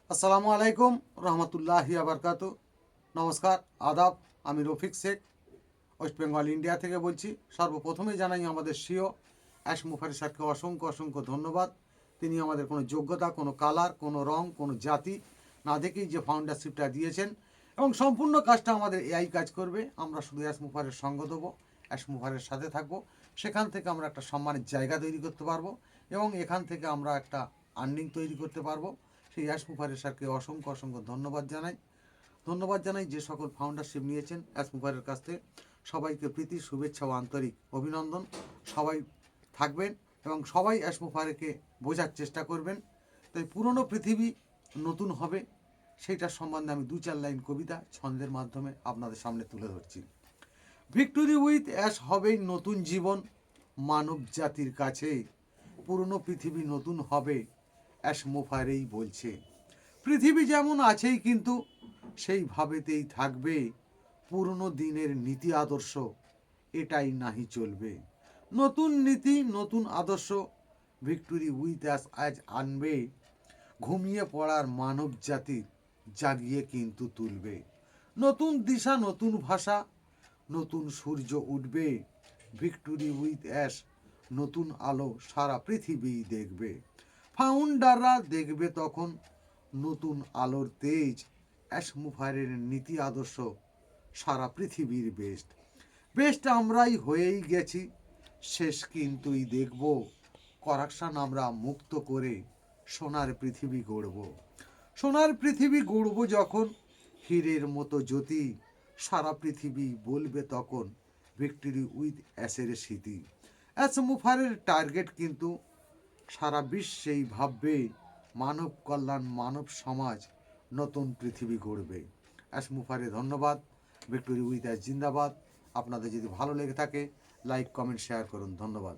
আসসালামু আলাইকুম রহমতুল্লাহি আবরকাত। নমস্কার, আদাব। আমি রফিক শেখ, ওয়েস্ট বেঙ্গল ইন্ডিয়া থেকে বলছি। সর্বপ্রথমেই জানাই আমাদের সিও অ্যাশ মুফারি স্যারকে অসংখ্য অসংখ্য ধন্যবাদ। তিনি আমাদের কোনো যোগ্যতা, কোনো কালার, কোনো রং, কোনো জাতি না দেখেই যে ফাউন্ডারশিপটা দিয়েছেন এবং সম্পূর্ণ কাজটা আমাদের এআই কাজ করবে। আমরা শুধু অ্যাশ মুফারের সঙ্গ দেবো, অ্যাশ মুফারের সাথে থাকবো। সেখান থেকে আমরা একটা সম্মানের জায়গা তৈরি করতে পারবো এবং এখান থেকে আমরা একটা আর্নিং তৈরি করতে পারবো। সেই অ্যাশ মুফারের স্যারকে অসংখ্য অসংখ্য ধন্যবাদ জানাই যে সকল ফাউন্ডারশিপ নিয়েছেন অ্যাশ মুফারের কাছ থেকে। সবাইকে প্রীতি, শুভেচ্ছা ও আন্তরিক অভিনন্দন। সবাই থাকবেন এবং সবাই অ্যাশ মুফারকে বোঝার চেষ্টা করবেন। তাই পুরনো পৃথিবী নতুন হবে, সেইটার সম্বন্ধে আমি 2-4 লাইন কবিতা ছন্দের মাধ্যমে আপনাদের সামনে তুলে ধরছি। ভিক্টোরি উইথ অ্যাশ হবেই নতুন জীবন মানব জাতির কাছে। পুরনো পৃথিবী নতুন হবে, অ্যাশ মুফারেই বলছে। পৃথিবী যেমন আছেই কিন্তু সেইভাবেতেই থাকবে। পুরনো দিনের নীতি আদর্শ এটাই নাহি চলবে। নতুন নীতি নতুন আদর্শ ভিক্টোরি উইথ অ্যাশ আজ আনবে। ঘুমিয়ে পড়ার মানব জাতির জাগিয়ে কিন্তু তুলবে। নতুন দিশা, নতুন ভাষা, নতুন সূর্য উঠবে। ভিক্টোরি উইথ অ্যাশ নতুন আলো সারা পৃথিবী দেখবে। ফাউন্ডাররা দেখবে তখন নতুন আলোর তেজ। অ্যাশ মুফারের নীতি আদর্শ সারা পৃথিবীর বেস্ট আমরাই হয়েই গেছি, শেষ কিন্তুই দেখব। করাপশন আমরা মুক্ত করে সোনার পৃথিবী গড়ব। সোনার পৃথিবী গড়ব যখন হীরের মতো জ্যোতি। সারা পৃথিবী বলবে তখন ভিক্টোরি উইথ অ্যাশের স্মৃতি। অ্যাশ মুফারের টার্গেট কিন্তু সারা বিশ্বেই ভাববে মানব কল্যাণ, মানব সমাজ, নতুন পৃথিবী গড়বে। অ্যাশ মুফারে ধন্যবাদ। ভিক্টোরি উইথ অ্যাশ জিন্দাবাদ। আপনাদের যদি ভালো লেগে থাকে লাইক, কমেন্ট, শেয়ার করুন। ধন্যবাদ।